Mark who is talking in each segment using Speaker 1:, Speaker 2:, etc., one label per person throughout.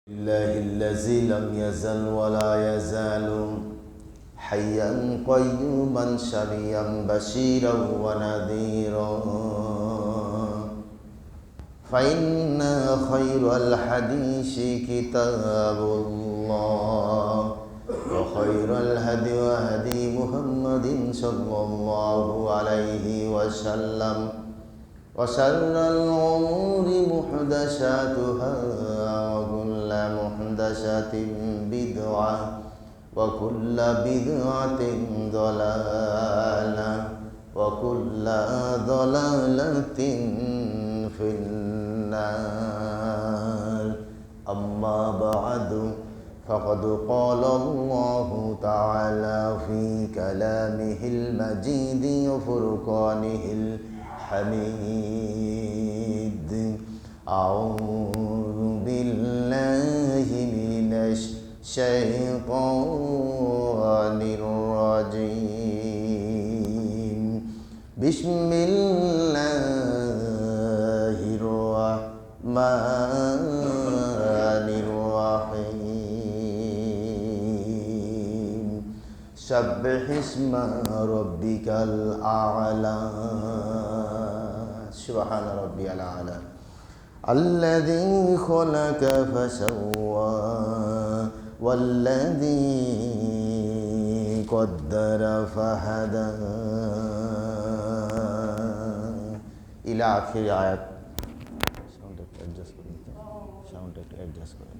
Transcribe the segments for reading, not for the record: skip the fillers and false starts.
Speaker 1: الله الذي لم يزل ولا يزال حيا قيوما شريا بشيرا ونذيرا فإن خير الحديث كتاب الله وخير الهدي هدي محمد صلى الله عليه وسلم وشر الأمور محدثاتها وكل محدثة بدعة وكل بدعة ضلالة وكل ضلالة في النار أما بعد فقد قال الله تعالى في كلامه المجيد وفرقانه الحميد أعوذ بالله من الشيطان الرجيم بسم الله الرحمن الرحيم سبح اسم ربك الأعلى سبحان ربي الأعلى الذي خلق فسوى والذي قدر فهدى إلى آخر آيات sound একটু adjust করে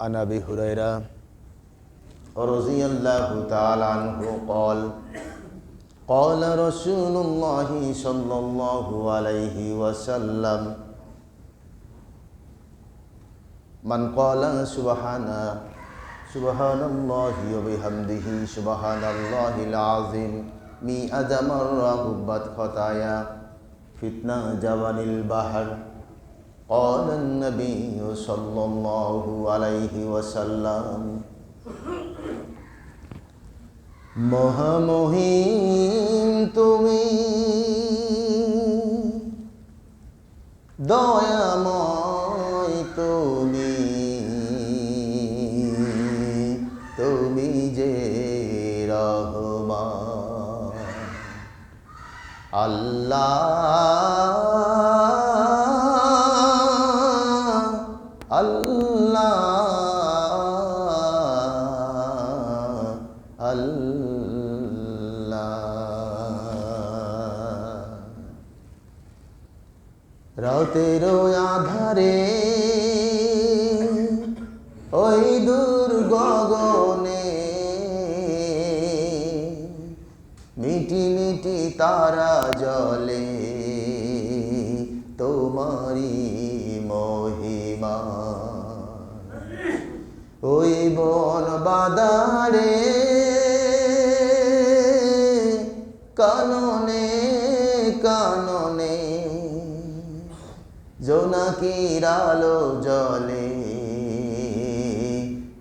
Speaker 1: عن أبي هريرة رضي الله تعالى عنه قال قال رسول الله صلى الله عليه وسلم من قال سبحان الله وبحمده سبحان الله العظيم 100 مرة حبت خطايا فتنة جبل البحر قال النبي صلى الله عليه وسلم মহামহিম তুমি দয়াময় তুমি তুমি যে রহমান আল্লাহ আল্লাহ রাতের আধারে ওই দূর গগনে মিটি মিটি তারা জ্বলে তোমারি মহিমা ওই বন বাদারে কাননে কাননে জোনাকির আলো জ্বলে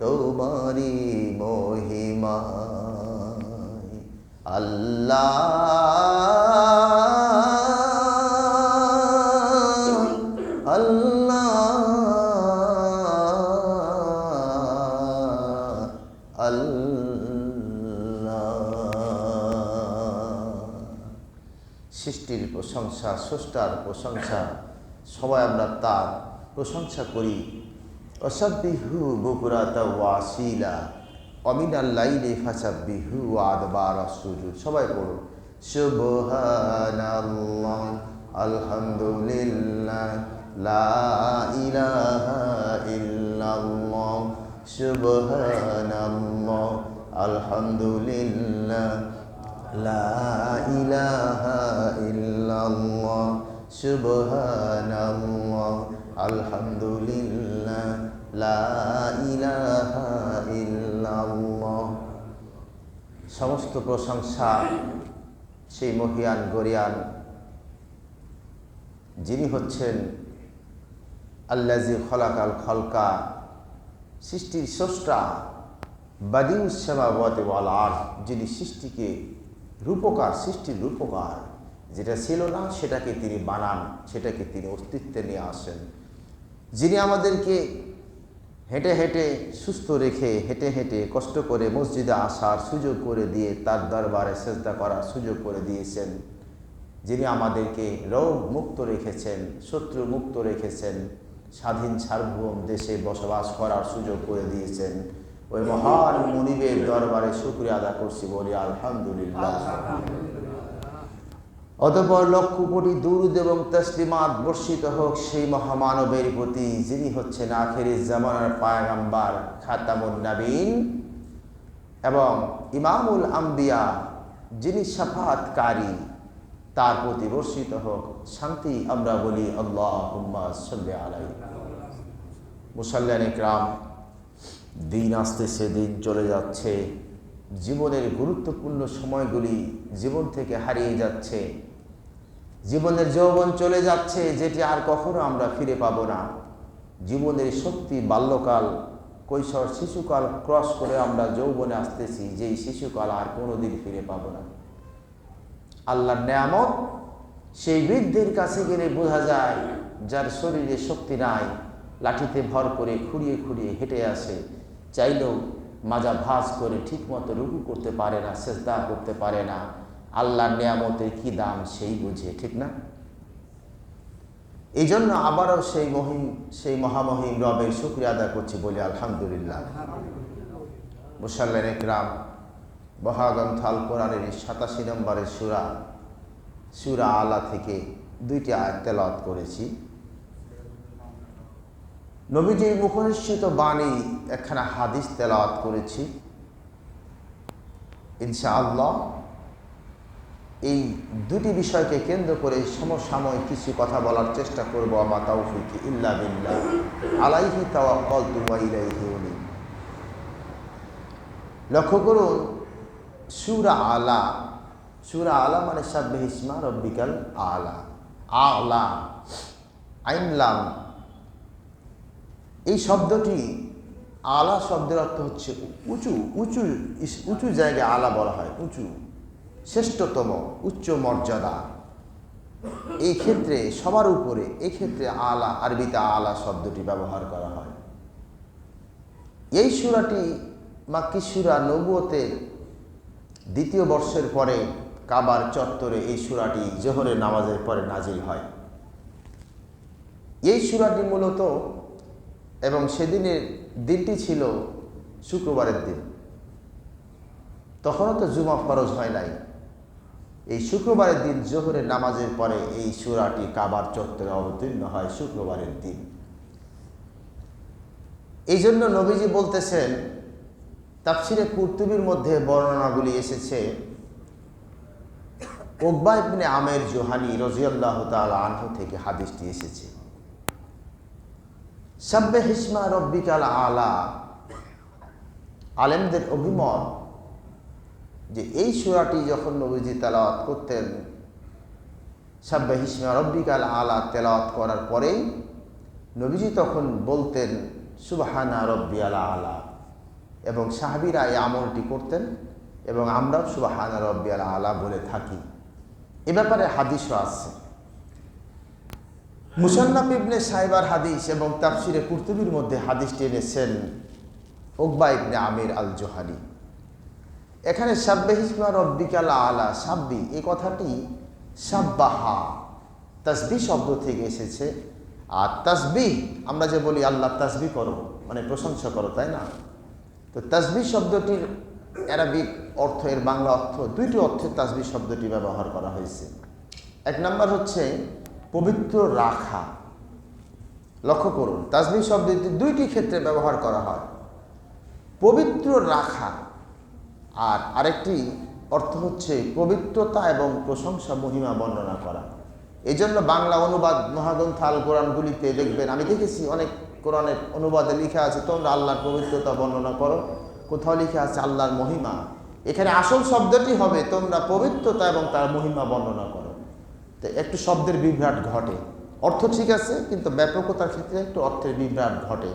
Speaker 1: তোমারি মহিমায় আল্লাহ আল্লাহ আল্লাহ সৃষ্টির প্রশংসা স্রষ্টার প্রশংসা সবাই আমরা তার প্রশংসা করি ওয়াসাব্বিহু বুকরাতা ওয়া আসীলা ওয়া মিনাল লাইলি ফাসাব্বিহু ওয়া আদবারাস সুজুদ সবাই পড়ো সুবহানাল্লাহ আলহামদুলিল্লাহ লা ইলাহা ইল্লাল্লাহ সুবহানাল্লাহ আলহামদুলিল্লাহ লা ইলাহা ইল্লাল্লাহ সুবহানাল্লাহ আলহামদুলিল্লাহ লা ইলাহা ইল্লাল্লাহ সমস্ত প্রশংসা সেই মহিয়ান গরিয়ান যিনি হচ্ছেন আল্লাযী খলাকাল খলকা সৃষ্টির স্রষ্টা বাদিউস সামাওয়াতি ওয়াল আরদ, যিনি সৃষ্টিকে রূপকার, সৃষ্টির রূপকার, যেটা ছিল না সেটাকে তিনি বানান, সেটাকে তিনি অস্তিত্বে নিয়ে আসেন। যিনি আমাদেরকে হেঁটে হেঁটে সুস্থ রেখে, হেঁটে হেঁটে কষ্ট করে মসজিদে আসার সুযোগ করে দিয়ে তার দরবারে সেজদা করার সুযোগ করে দিয়েছেন, যিনি আমাদেরকে রোগ মুক্ত রেখেছেন, শত্রু মুক্ত রেখেছেন, স্বাধীন সার্বভৌম দেশে বসবাস করার সুযোগ করে দিয়েছেন, ওই মহান মুনিবের দরবারে শুকরিয়া আদা করছি, বলি আলহামদুলিল্লাহ। অতঃপর লক্ষ কোটি দুরূদ এবং তাসলিমাত বর্ষিত হোক সেই মহামানবের প্রতি, যিনি হচ্ছেন আখিরিজ জামানার পয়গম্বর, খাতামুন নবীন এবং ইমামুল আম্বিয়া, যিনি শাফাআতকারী, তার প্রতি বর্ষিত হোক শান্তি। আমরা বলি আল্লাহুম্মা সাল্লি আলাইহি। মুসাল্লিয়ান ইকরাম, দিন আসতেছে, দিন চলে যাচ্ছে, জীবনের গুরুত্বপূর্ণ সময়গুলি জীবন থেকে হারিয়ে যাচ্ছে, জীবনের যৌবন চলে যাচ্ছে, যেটি আর কখনো আমরা ফিরে পাবো না। জীবনের শক্তি বাল্যকাল, কৈশোর, শিশুকাল ক্রস করে আমরা যৌবনে আসতেছি, যেই শিশুকাল আর কোনোদিন ফিরে পাবো না। আল্লাহর নেয়ামত সেই বৃদ্ধের কাছে গেলে বোঝা যায়, যার শরীরে শক্তি নাই, লাঠিতে ভর করে খুঁড়িয়ে খুঁড়িয়ে হেঁটে আসে, চাইলেও মাজা ভাঁজ করে ঠিকমতো রুকু করতে পারে না, সেজদা করতে পারে না। আল্লাহর নেয়ামতের কি দাম সেই বুঝে, ঠিক না? এই জন্য আবারও সেই মহামহিম রবের শুকরিয়া আদায় করছি, বলি আলহামদুলিল্লাহ। মুসাল্লিয়ান ইকরাম, মহাগ্রন্থ আল কোরআনের 87 নম্বরের সূরা আলা থেকে 2টি আয়াত তেলাওয়াত করেছি। নবীজির মুখনিসৃত বাণী একখানা হাদিস তেলাওয়াত করেছি। ইনশাআল্লাহ এই দুটি বিষয়কে কেন্দ্র করে সমসাময়িক কিছু কথা বলার চেষ্টা করব। আমা তাওফিক ইল্লা বিল্লাহ, আলাইহি তাওয়াক্কালতু ওয়া ইলাইহি উনীব। লক্ষ্য করুন, সূরা আলা মানে সাব্বিহ ইসমা রাব্বিকাল আলা, আলা আইন লাম। এই শব্দটি, আলা শব্দের অর্থ হচ্ছে উঁচু, উঁচু উঁচু জায়গায় আলা বলা হয়, উঁচু, শ্রেষ্ঠতম, উচ্চ মর্যাদা। এই ক্ষেত্রে সবার উপরে, এই ক্ষেত্রে আলা, আরবিতে আলা শব্দটি ব্যবহার করা হয়। এই সূরাটি মাক্কি সূরা, নবুয়তের 2য় বর্ষের পরে কাবার চত্বরে এই সূরাটি জোহরের নামাজের পরে নাজিল হয়। এই সূরাটি মূলত, এবং সেদিনের দিনটি ছিল শুক্রবারের দিন, তখনও তো জুমা ফরজ হয় নাই। এই শুক্রবারের দিন জোহরের নামাজের পরে এই সূরাটি কাবার চত্বরে অবতীর্ণ হয় শুক্রবারের দিন। এই জন্য নবীজি বলতেছেন, তাফসিরে কুরতুবির মধ্যে বর্ণনাগুলি এসেছে, উকবা ইবনে আমের জুহানী রাদিয়াল্লাহু তাআলা আনহু থেকে হাদিসটি এসেছে। সাব্বিহ ইসমা রাব্বিকাল আলা, আলেমদের অভিমত যে এই সূরাটি যখন নবীজি তেলাওয়াত করতেন, সাব্বিহ ইসমা রাব্বিকাল আলা তেলাওয়াত করার পরেই নবীজি তখন বলতেন সুবহানা রাব্বিয়াল আলা, এবং সাহাবীরা এই আমলটি করতেন, এবং আমরাও সুবহানা রাব্বিয়াল আলা বলে থাকি। এ ব্যাপারে হাদিসও আছে। মুসান্নাফ ইবনে সাইবার হাদিস এবং তাফসিরে কুরতুবির মধ্যে হাদিসটি এনেছেন উকবা ইবনে আমির আল জুহানী। এখানে সাব্বিহ ইসমা রাব্বিকাল আলা, সাব্বি, এই কথাটি সাব্বাহা, তাসবিহ শব্দ থেকে এসেছে। আর তাসবিহ, আমরা যে বলি আল্লাহ তাসবিহ করো, মানে প্রশংসা করো, তাই না? তো তাসবিহ শব্দটির আরবিক অর্থ, এর বাংলা অর্থ, 2টি অর্থে তাসবিহ শব্দটি ব্যবহার করা হয়েছে। 1 নম্বর হচ্ছে পবিত্র রাখা। লক্ষ্য করুন, তাসবিহ শব্দটি 2টি ক্ষেত্রে ব্যবহার করা হয়, পবিত্র রাখা, আর আরেকটি অর্থ হচ্ছে পবিত্রতা এবং প্রশংসা, মহিমা বর্ণনা করা। এই জন্য বাংলা অনুবাদ মহাগ্রন্থ আল কোরআনগুলিতে দেখবেন, আমি দেখেছি অনেক কোরআনের অনুবাদে লেখা আছে তোমরা আল্লাহর পবিত্রতা বর্ণনা করো, কোথাও লেখা আছে আল্লাহর মহিমা। এখানে আসল শব্দটি হবে তোমরা পবিত্রতা এবং তার মহিমা বর্ণনা করো। তো একটু শব্দের বিভ্রাট ঘটে, অর্থ ঠিক আছে কিন্তু ব্যাপকতার ক্ষেত্রে একটু অর্থের বিভ্রাট ঘটে।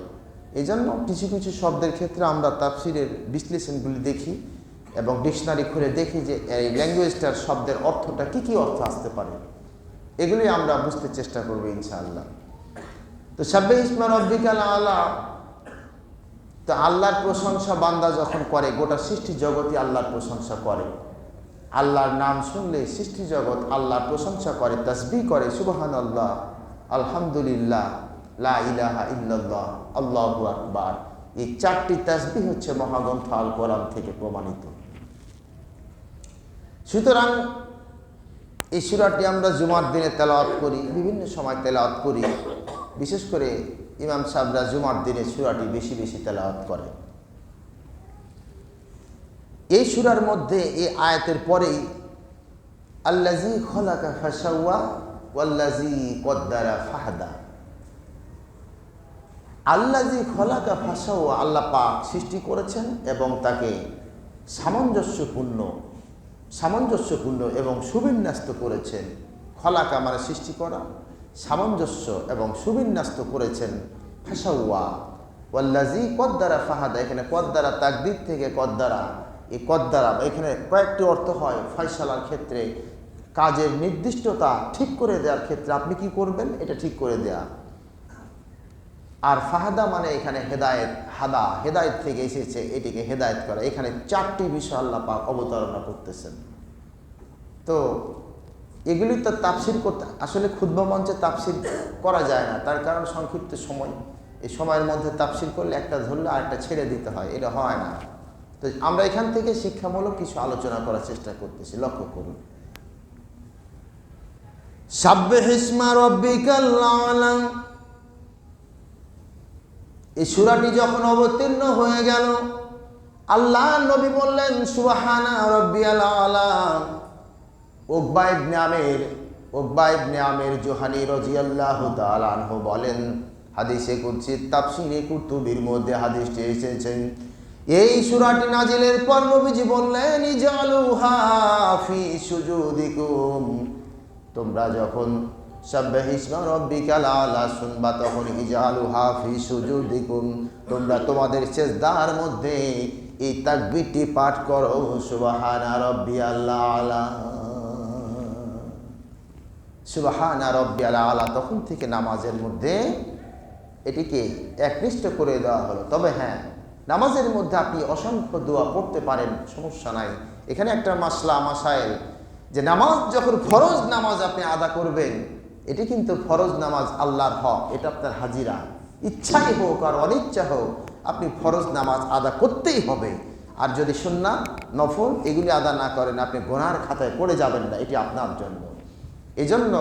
Speaker 1: এই জন্য কিছু কিছু শব্দের ক্ষেত্রে আমরা তাফসিরের বিশ্লেষণগুলি দেখি, এবং ডিকশনারি খুলে দেখি যে এই ল্যাঙ্গুয়েজটার শব্দের অর্থটা কি অর্থ আসতে পারে, এগুলি আমরা বুঝতে চেষ্টা করবো ইনশাআল্লাহ। তো সাব্বিহ ইসমা রাব্বিকাল আলা, তো আল্লাহর প্রশংসা বান্দা যখন করে, গোটা সৃষ্টি জগৎই আল্লাহর প্রশংসা করে। আল্লাহর নাম শুনলে সৃষ্টি জগৎ আল্লাহর প্রশংসা করে, তাসবিহ করে, সুবহানাল্লাহ, আলহামদুলিল্লাহ, লা ইলাহা ইল্লাল্লাহ, আল্লাহু আকবার। এই 4টি তাসবিহ হচ্ছে মহাগ্রন্থ আল কোরআন থেকে প্রমাণিত। সুতরাং এই সূরাটি আমরা জুমার দিনে তেলাওয়াত করি, বিভিন্ন সময় তেলাওয়াত করি। বিশেষ করে ইমাম সাহেবরা জুমার দিনে সূরাটি বেশি বেশি তেলাওয়াত করে। এই সূরার মধ্যে এই আয়াতের পরেই আল্লাযী খলাকা ফাসাওয়া ওয়াল্লাযী কদ্দারা ফাহাদা। আল্লাযী খলাকা ফাসাওয়া, আল্লাহ পাক সৃষ্টি করেছেন এবং তাকে সামঞ্জস্যপূর্ণ এবং সুবিন্যস্ত করেছেন। খলাকা মানে সৃষ্টি করা, সামঞ্জস্য এবং সুবিন্যস্ত করেছেন। ফাসাওয়া ওয়াল্লাযী কদ্দারা ফাহাদা, এখানে কদ্দারা তাকদীর থেকে কদ্দারা, এই কদ্দারা এখানে কয়েকটি অর্থ হয়। ফয়সালার ক্ষেত্রে, কাজের নির্দিষ্টতা ঠিক করে দেওয়ার ক্ষেত্রে আপনি কি করবেন এটা ঠিক করে দেয়া। আর ফাহাদা মানে এখানে হেদায়েত, হেদায়েত থেকে এসেছে, এটিকে হেদায়েত করা। এখানে 4টি বিষয় আল্লাহ পাক অবতারণা করতেছেন। তো এগুলি তো তাফসির করতে, আসলে খুতবা মঞ্চে তাফসির করা যায় না, তার কারণ সংক্ষিপ্ত সময়। এই সময়ের মধ্যে তাফসির করলে একটা ধরলে আরেকটা ছেড়ে দিতে হয়, এটা হয় না। তো আমরা এখান থেকে শিক্ষামূলক কিছু আলোচনা করার চেষ্টা করতেছি, লক্ষ্য করুন। সাব্বিহ ইসমা রাব্বিকাল আলা, এই সূরাটি যখন অবতীর্ণ হয়ে গেল, আল্লাহ নবী বললেন সুবহানা রাব্বিয়াল আলা। উকবা ইবনে আমির জুহানী রাদিয়াল্লাহু তাআলা আনহু বলেন, হাদিসে কুদসি তাফসীরে কুতুবির মধ্যে হাদিসটি এসেছে, এই সূরাটি নাজিলের পর নবীজি বললেন ইজালুহা ফি সুজুদিকুম, তোমরা যখন সাব্বিহ ইসমা রাব্বিকাল আলা শুনবা তখন ইজালুহা ফি সুজুদিকুম, তোমরা তোমাদের সিজদার মধ্যে এই তাকবীরটি পাঠ করো, সুবহানা রাব্বিয়াল আলা, সুবহানা রাব্বিয়াল আলা। তখন থেকে নামাজের মধ্যে এটিকে একনিষ্ঠ করে দেওয়া হলো। তবে হ্যাঁ, নামাজের মধ্যে আপনি অসংখ্য দোয়া পড়তে পারেন, সমস্যা নাই। এখানে একটা মাসাইল, যে নামাজ যখন ফরজ নামাজ আপনি আদা করবেন, এটি কিন্তু ফরজ নামাজ আল্লাহর হক, এটা আপনার হাজিরা। ইচ্ছাই হোক আর অনিচ্ছা হোক, আপনি ফরজ নামাজ আদা করতেই হবে। আর যদি সুন্নাত নফল এগুলি আদা না করেন, আপনি গুনার খাতায় পড়ে যাবেন না, এটি আপনার জন্য। এজন্য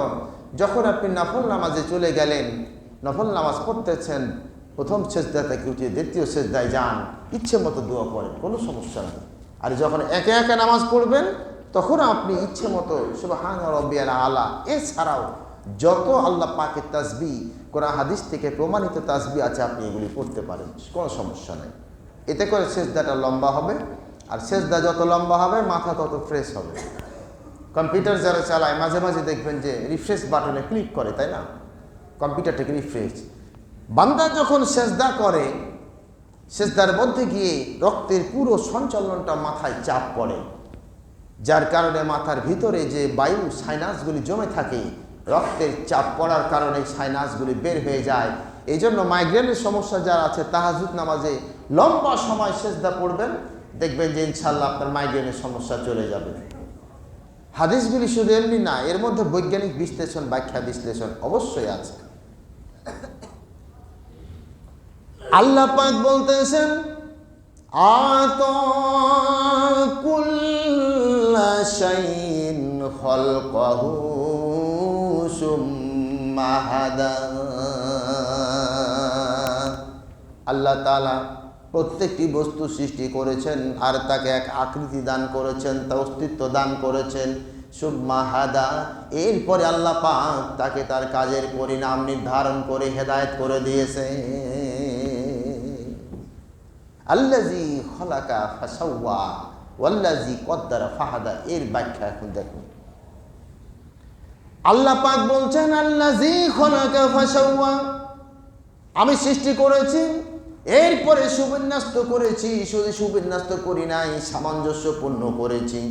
Speaker 1: যখন আপনি নফল নামাজে চলে গেলেন, নফল নামাজ পড়তেছেন, প্রথম সেজদা থেকে উঠিয়ে দ্বিতীয় সেজদায় যান, ইচ্ছে মতো দোয়া করেন, কোনো সমস্যা নেই। আর যখন একে একে নামাজ পড়বেন, তখন আপনি ইচ্ছে মতো সুবহানা রাব্বিয়াল আলা এছাড়াও যত আল্লাহ পাকের তাসবিহ, কোরআন হাদিস থেকে প্রমাণিত তাসবিহ আছে, আপনি এগুলি পড়তে পারেন, কোনো সমস্যা নেই। এতে করে সেজদাটা লম্বা হবে, আর সেজদা যত লম্বা হবে মাথা তত ফ্রেশ হবে। কম্পিউটার যারা চালায় মাঝে মাঝে দেখবেন যে রিফ্রেশ বাটনে ক্লিক করে, তাই না? কম্পিউটারটাকে রিফ্রেশ। বান্দা যখন সেজদা করে, সেজদার মধ্যে গিয়ে রক্তের পুরো সঞ্চালনটা মাথায় চাপ পড়ে, যার কারণে মাথার ভিতরে যে বায়ু সাইনাসগুলি জমে থাকে, রক্তের চাপ পড়ার কারণে সাইনাসগুলি বের হয়ে যায়। এই জন্য মাইগ্রেনের সমস্যা যারা আছে, তাহাজ্জুদ নামাজে লম্বা সময় সেজদা পড়বেন, দেখবেন যে ইনশাআল্লাহ আপনার মাইগ্রেনের সমস্যা চলে যাবে। হাদিসগুলি শুধু এমনি না, এর মধ্যে বৈজ্ঞানিক বিশ্লেষণ, ব্যাখ্যা বিশ্লেষণ অবশ্যই আছে। আল্লাহ পাক বলতেছেন আতা কুল্লা শাইইন খালকাহু সুম্মা হাদা। আল্লাহ তাআলা প্রত্যেকটি বস্তু সৃষ্টি করেছেন, আর তাকে এক আকৃতি দান করেছেন, তার অস্তিত্ব দান করেছেন। সুম্মা হাদা, এরপরে আল্লাহ পাক তাকে তার কাজের পরিণাম নির্ধারণ করে হেদায়েত করে দিয়েছে। আল্লাযী খলাকা ফাসাওয়া ওয়াল্লাযী কদ্দারা ফাহাদা, এর ব্যাখ্যা এখন দেখুন। আল্লাহ পাক বলছেন আল্লাযী খলাকা ফাসাওয়া, আমি সৃষ্টি করেছি, এরপরে সুবিন্যস্ত করেছি, শুধু সুবিন্যস্ত করি নাই, সামঞ্জস্যপূর্ণ করেছি।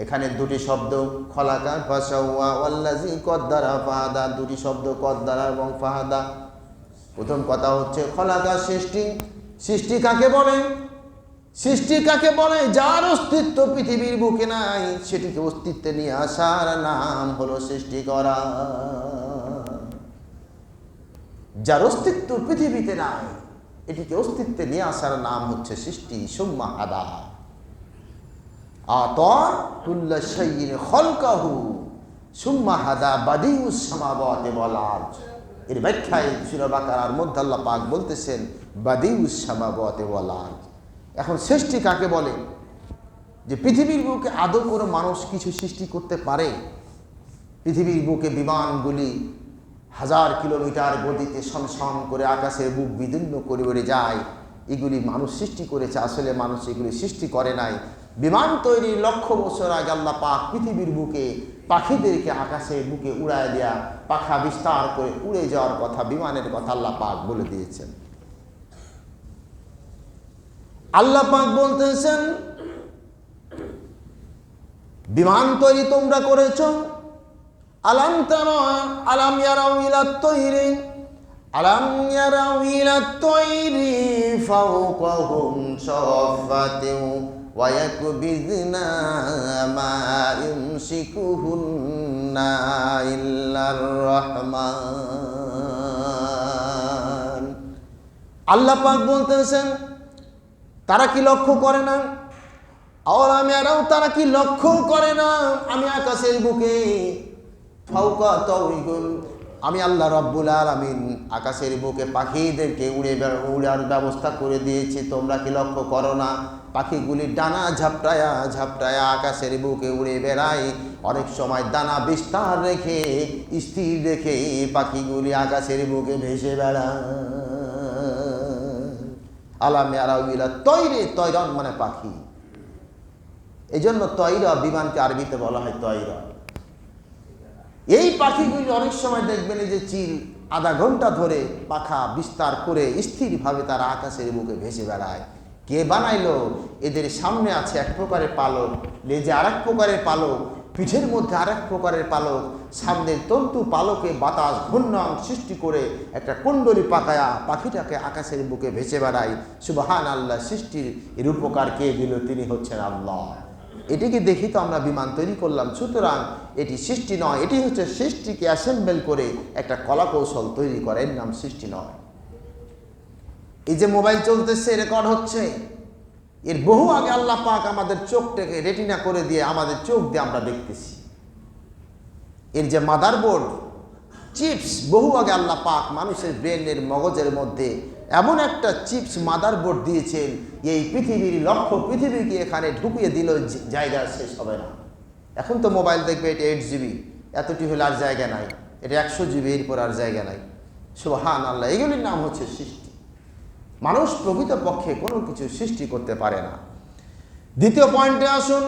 Speaker 1: এখানে দুটি শব্দ খলাকা ফাসাওয়া ওয়াল্লাযী কদ্দারা ফাহাদা, দুটি শব্দ কদ্দারা এবং ফাহাদা। প্রথম কথা হচ্ছে খলাকা সৃষ্টি। সৃষ্টি কাকে বলে? সৃষ্টি কাকে বলে? যার অস্তিত্ব পৃথিবীর বুকে নাই, সেটিকে অস্তিত্বে নিয়ে আসার নাম হলো সৃষ্টি করা। যার অস্তিত্ব পৃথিবীতে নাই, এটিকে অস্তিত্বে নিয়ে আসার নাম হচ্ছে সৃষ্টি। সুম্মা হাদা আতা কুল্লা শাইইন খালকাহু সুম্মা হাদা বাদিউস সামাওয়াতি ওয়াল আরদ। এর ব্যাখ্যায় সূরা বাকারার মধ্যে আল্লাহ পাক বলতেছেন বাদিউস সামাওয়াতি ওয়াল আরদ। এখন সৃষ্টি কাকে বলে? যে পৃথিবীর বুকে আদৌ কোনো মানুষ কিছু সৃষ্টি করতে পারে? পৃথিবীর বুকে বিমানগুলি 1000 কিলোমিটার গতিতে সনসন করে আকাশের বুক বিদীর্ণ করে উড়ে যায়, এগুলি মানুষ সৃষ্টি করেছে? আসলে মানুষ এগুলি সৃষ্টি করে নাই। বিমান তৈরির লক্ষ বছর আগে আল্লাহ পাক পৃথিবীর বুকে পাখিদেরকে আকাশের বুকে উড়ায় দেয়া, পাখা বিস্তার করে উড়ে যাওয়ার কথা, বিমানের কথা আল্লাহ পাক বলে দিয়েছেন। আল্লাহ পাক বলতেছেন বিমান তৈরি তোমরা করেছো। আলাম তারা আলাম ইয়ারাউ ইলাত তৈরি আলাম ইয়ারাউ ইলাত তৈরি ফাওকাহুম সাফাতিন ওয়া ইয়াকবিযনা মা ইউমসিকুহুন্না ইল্লার রহমান। আল্লাহ পাক বলতেছেন তারা কি লক্ষ্য করে না? আওলাম ইয়ারাউ, তারা কি লক্ষ্য করে না আমি আকাশের বুকে ফাওকা তাওরিগুন, আমি আল্লাহ রাব্বুল আলামিন আকাশের বুকে পাখিদেরকে উড়ার ব্যবস্থা করে দিয়েছি। তোমরা কি লক্ষ্য করো না? পাখিগুলি ডানা ঝাপটায়া ঝাপটায়া আকাশের বুকে উড়ে বেড়ায়। অনেক সময় দানা বিস্তার রেখে স্থির রেখে পাখিগুলি আকাশের বুকে ভেসে বেড়ায়। আলাম ইয়ারাউ ইলা তয়রি, তয়রান মানে পাখি। এই জন্য তয়রা বিমানকে আরবিতে বলা হয় তয়রা। এই পাখিগুলি অনেক সময় দেখবেন এই যে চিল আধা ঘন্টা ধরে পাখা বিস্তার করে স্থিরভাবে তারা আকাশের বুকে ভেসে বেড়ায়। কে বানাইলো? এদের সামনে আছে এক প্রকারের পালক, লেজে আর এক প্রকারের পালক, পিঠের মধ্যে আর এক প্রকারের পালক, সামনের তন্তু পালকে বাতাস ঘূর্ণন সৃষ্টি করে একটা কুণ্ডলী পাকায়া পাখিটাকে আকাশের বুকে ভেসে বেড়ায়। সুবহান আল্লাহ। সৃষ্টির এর উপকার কে দিল? তিনি হচ্ছেন আল্লাহ। এটিকে দেখি তো আমরা বিমান তৈরি করলাম। সুতরাং এটি সৃষ্টি নয়, এটি হচ্ছে সৃষ্টিকে অ্যাসেম্বল করে একটা কলা কৌশল তৈরি করে, এর নাম সৃষ্টি নয়। এই যে মোবাইল চলতেছে, রেকর্ড হচ্ছে, এর বহু আগে আল্লাহ পাক আমাদের চোখটাকে রেটিনা করে দিয়ে আমাদের চোখ দিয়ে আমরা দেখতেছি। এর যে মাদারবোর্ড চিপস, বহু আগে আল্লাহ পাক মানুষের ব্রেনের মগজের মধ্যে এমন একটা চিপস মাদারবোর্ড দিয়েছেন, এই পৃথিবীর লক্ষ্য পৃথিবীকে এখানে ঢুকিয়ে দিল, জায়গা শেষ হবে না। এখন তো মোবাইল দেখবে এটা 8 GB, এতটি হলে আর জায়গা নাই, এটা 100 GB, এরপর আর জায়গা নাই। সুবহান আল্লাহ। এগুলির নাম হচ্ছে সৃষ্টি। মানুষ প্রকৃতপক্ষে কোনো কিছু সৃষ্টি করতে পারে না। দ্বিতীয় পয়েন্টে আসুন,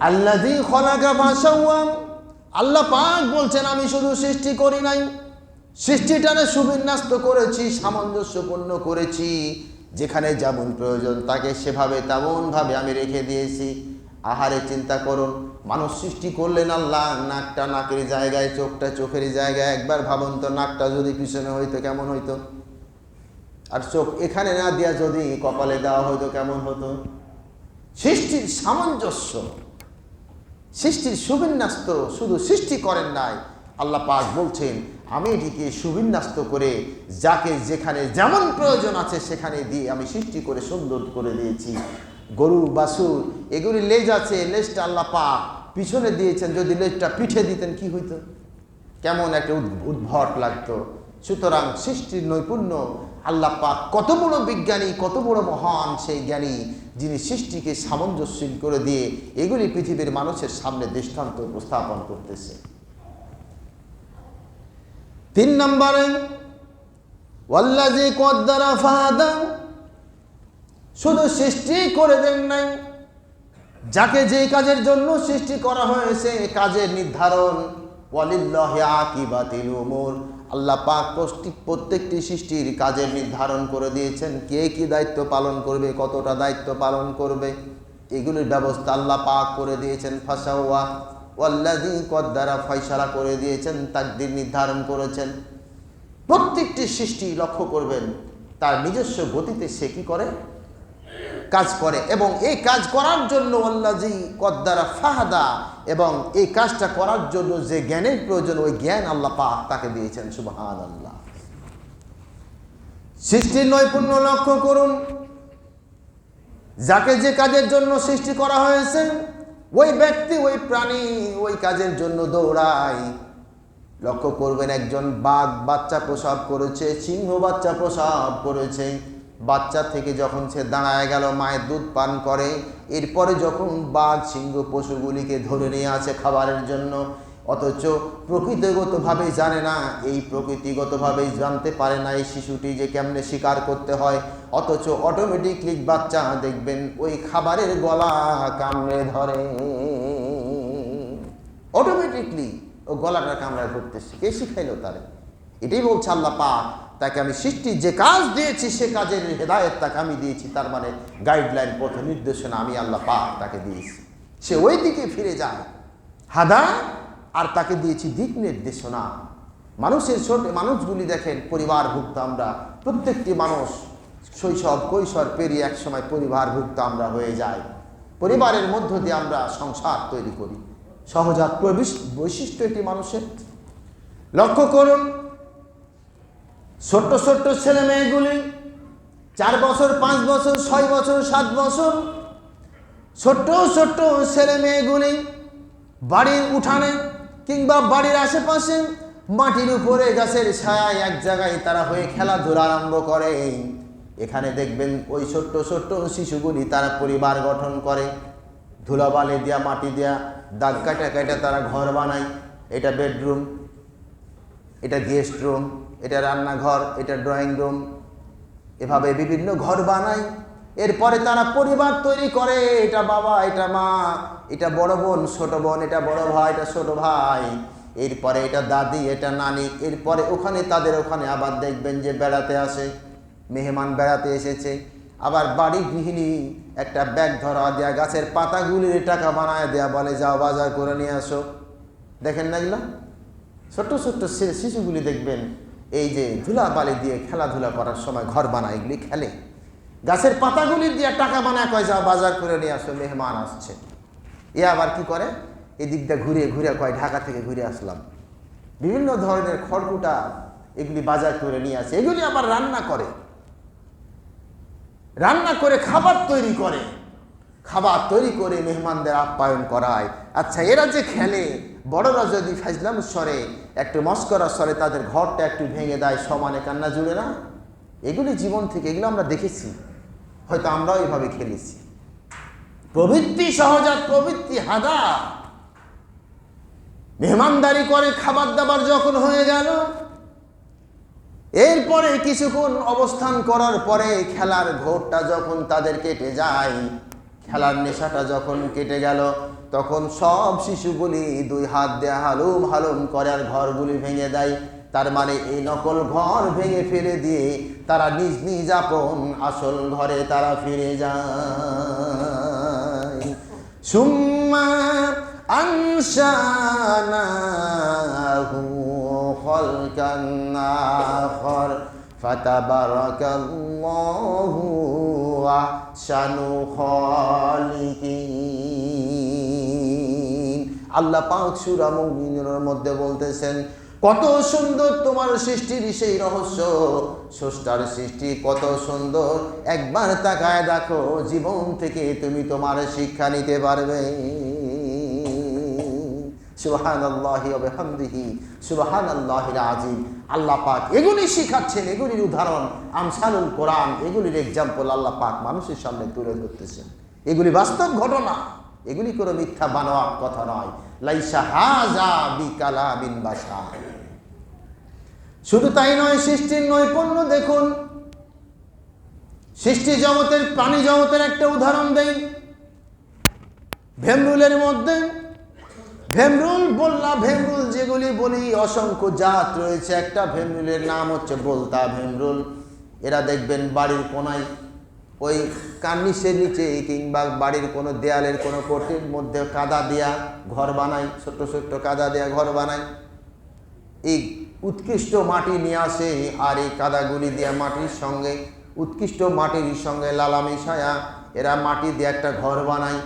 Speaker 1: আল্লাযী খালাকা ফাসাওয়া। আল্লাহ পাক বলছেন আমি শুধু সৃষ্টি করি নাই, সৃষ্টিটারে সুবিন্যস্ত করেছি, সামঞ্জস্যপূর্ণ করেছি। যেখানে যেমন প্রয়োজন তাকে সেভাবে তেমনভাবে আমি রেখে দিয়েছি। আহারে চিন্তা করুন, মানুষ সৃষ্টি করলেন আল্লাহ, নাকটা নাকের জায়গায়, চোখটা চোখের জায়গায়। একবার ভাবুন তো, নাকটা যদি পিছনে হইতো কেমন হইতো? আর চোখ এখানে না দিয়া যদি কপালে দেওয়া হইতো কেমন হতো? সৃষ্টির সামঞ্জস্য, সৃষ্টির সুবিন্যস্ত শুধু সৃষ্টি করেন নাই, আল্লাহ পাক বলছেন আমি এটিকে সুবিন্যস্ত করে যাকে যেখানে যেমন প্রয়োজন আছে সেখানে দিয়ে আমি সৃষ্টি করে সুন্দর করে দিয়েছি। গরু বাছুর এগুলি লেজ আছে, লেজটা আল্লাহ পাক পিছনে দিয়েছেন। যদি লেজটা পিঠে দিতেন কি হইতো? কেমন একটা উদ্ভট লাগতো। সুতরাং সৃষ্টির নৈপুণ্য, আল্লাহ পাক কত বড় বিজ্ঞানী, কত বড় মহান সেই জ্ঞানী, যিনি সৃষ্টিকে সামঞ্জস্যশীল করে দিয়ে এগুলি পৃথিবীর মানুষের সামনে দৃষ্টান্ত উপস্থাপন করতেছে। 3 নম্বরে ওয়াল্লাযী কদ্দারা ফাহাদা। শুধু সৃষ্টি করে দেন নাই, যাকে যে কাজের জন্য সৃষ্টি করা হয়েছে কাজের নির্ধারণ, ওয়ালিল্লাহি আকিবাতুল উমুর। আল্লাহ পাক প্রত্যেকটি সৃষ্টির কাজের নির্ধারণ করে দিয়েছেন, কে কি দায়িত্ব পালন করবে, কতটা দায়িত্ব পালন করবে, এগুলির ব্যবস্থা আল্লাহ পাক করে দিয়েছেন। ফাসাওয়া ওয়াল্লাযী কদ্দারা, ফয়সালা করে দিয়েছেন, তাকদীর নির্ধারণ করেছেন। প্রত্যেকটি সৃষ্টি লক্ষ্য করবেন তার নিজস্ব গতিতে সে কি করে, কাজ করে। এবং এই কাজ করার জন্য আল্লাযী কদ্দারা ফাহাদা, এবং এই কাজটা করার জন্য যে জ্ঞানের প্রয়োজন ওই জ্ঞান আল্লাহ পাক তাকে দিয়েছেন। সুবহানাল্লাহ। সৃষ্টির নৈপুণ্য লক্ষ্য করুন। যাকে যে কাজের জন্য সৃষ্টি করা হয়েছে ওই ব্যক্তি ওই প্রাণী ওই কাজের জন্য দৌড়ায়। লক্ষ্য করবেন একজন বাঘ বাচ্চা প্রসব করেছে, সিংহ বাচ্চা প্রসব করেছে। বাচ্চা থেকে যখন সে দাঁড়ায় গেল মায়ের দুধ পান করে, এরপরে যখন বাঘ সিংহ পশুগুলিকে ধরে নিয়ে আসে খাবারের জন্য, অথচ প্রকৃতিগতভাবে জানে না, এই প্রকৃতিগতভাবে জানতে পারে না এই শিশুটি যে কেমনে শিকার করতে হয়, অথচ অটোমেটিকলি বাচ্চা দেখবেন ওই খাবারের গলা কামড়ে ধরে, অটোমেটিকলি ও গলাটা কামড়ায় ধরতেছে। কে শিখাইলো তারে? এটাই বলছে আল্লাহ পাক, তাকে আমি সৃষ্টির যে কাজ দিয়েছি সে কাজের হেদায়েত তাকে আমি দিয়েছি, তার মানে গাইডলাইন, পথ নির্দেশনা আমি আল্লাহ পাক তাকে দিয়েছি। সে ওই দিকে ফিরে যায় হাদা, আর তাকে দিয়েছি দিক নির্দেশনা। মানুষের ছোট মানুষগুলি দেখেন পরিবারভুক্ত আমরা, প্রত্যেকটি মানুষ শৈশব কৈশোর পেরিয়ে একসময় পরিবারভুক্ত আমরা হয়ে যাই। পরিবারের মধ্য দিয়ে আমরা সংসার তৈরি করি। সহজাত বৈশিষ্ট্য এটি মানুষের। লক্ষ্য করুন ছোট্ট ছোট্ট ছেলে মেয়েগুলি 4 বছর 5 বছর 6 বছর 7 বছর ছোট্ট ছোট্ট ছেলে মেয়েগুলি বাড়ির উঠানে কিংবা বাড়ির আশেপাশে মাটির উপরে গাছের ছায়ায় এক জায়গায় তারা হয়ে খেলাধুলা আরম্ভ করে। এখানে দেখবেন ওই ছোট্ট ছোট্ট শিশুগুলি তারা পরিবার গঠন করে, ধুলাবালি দিয়া মাটি দিয়া দাগ কাটা কাটা তারা ঘর বানায়। এটা বেডরুম, এটা গেস্ট রুম, এটা রান্নাঘর, এটা ড্রয়িং রুম, এভাবে বিভিন্ন ঘর বানায়। এরপরে তারা পরিবার তৈরি করে, এটা বাবা, এটা মা, এটা বড় বোন, ছোট বোন, এটা বড় ভাই, এটা ছোট ভাই, এরপরে এটা দাদি, এটা নানি। এরপরে ওখানে তাদের ওখানে আবার দেখবেন যে বেড়াতে আসে, মেহমান বেড়াতে এসেছে, আবার বাড়ি গৃহিণী একটা ব্যাগ ধরা দেয়া, গাছের পাতাগুলির টাকা বানায় দেয়া, বলে যাও বাজার করে নিয়ে আসো। দেখেন না এগুলো ছোট্ট ছোট্ট শিশুগুলি দেখবেন এই যে ধুলাবালি দিয়ে খেলাধুলা করার সময় ঘর বানায়, এগুলি খেলে। গাছের পাতাগুলি দিয়ে টাকা বানায়, কয় যাও বাজার করে নিয়ে আসো, মেহমান আসছে। এ আবার কি করে, এদিকটা ঘুরে ঘুরে কয় ঢাকা থেকে ঘুরে আসলাম। বিভিন্ন ধরনের খড়কুটা এগুলি বাজার করে নিয়ে আসে, এগুলি আবার রান্না করে, রান্না করে খাবার তৈরি করে, খাবার তৈরি করে মেহমানদের আপ্যায়ন করায়। আচ্ছা, এরা যে খেলে, বড়রা যদি ফাজলাম স্বরে একটু মস্করা স্বরে তাদের ঘরটা একটু ভেঙে দেয়, সমানে কান্না জুড়ে না? এগুলি জীবন থেকে, এগুলো আমরা দেখেছি, হয়তো আমরাও এভাবে খেলেছি। প্রবৃত্তি সহজাত প্রবৃত্তি হাদা। মেহমানদারি করে, খাবার দাবার যখন হয়ে গেল, এরপরে কিছুক্ষণ অবস্থান করার পরে খেলার ঘোরটা যখন তাদের কেটে যায়, খেলার নেশাটা যখন কেটে গেল, তখন সব শিশুগুলি 2 হাত দিয়ে হালুম হালুম করে আর ঘরগুলি ভেঙে দেয়। তার মানে এই নকল ঘর ভেঙে ফেলে দিয়ে তারা নিজ নিজ আপন আসল ঘরে তারা ফিরে যায়। সুম্মা আনশানাহু খালকান আখর ফাতাবারাকাল্লাহু আহসানুল খালিকিন। আল্লাহ পাক সূরা মুমিনুনের মধ্যে বলতেছেন, কত সুন্দর তোমার সৃষ্টির সেই রহস্য, স্রষ্টার সৃষ্টি কত সুন্দর, একবার তাকায় দেখো, জীবন থেকে তুমি তোমার শিক্ষা নিতে পারবে। সুবহানাল্লাহি ওয়া বিহামদিহি সুবহানাল্লাহিল আযীম। আল্লাহ পাক এগুলি শিখাচ্ছেন, এগুলির উদাহরণ আমসালুল কোরআন, এগুলির এক্সাম্পল আল্লাহ পাক মানুষের সামনে তুলে ধরতেছেন। এগুলি বাস্তব ঘটনা, এগুলি কোনো মিথ্যা বানোয়াট কথা নয়। লাইসা হাযা বিকালামিন বাশার। শুধু তাই নয়, সৃষ্টির নৈপুণ্য দেখুন। সৃষ্টি জগতের, প্রাণী জগতের একটা উদাহরণ দেই। ভেমরুলের মধ্যে ভেমরুল, বললা ভেমরুল যেগুলি বলি অসংখ্য জাত রয়েছে। একটা ভেমরুলের নাম হচ্ছে বলতা ভেমরুল। এরা দেখবেন বাড়ির কোনায় ওই কার্নিশের নিচে কিংবা বাড়ির কোনো দেয়ালের কোনো কোটির মধ্যে কাদা দেয়া ঘর বানায়, ছোট্ট ছোট্ট কাদা দেয়া ঘর বানায়। এই উৎকৃষ্ট মাটি নিয়ে আসে আর এই কাদাগুলি দেয়া মাটির সঙ্গে, উৎকৃষ্ট মাটির সঙ্গে লালা মিশায়া এরা মাটি দিয়ে একটা ঘর বানায়।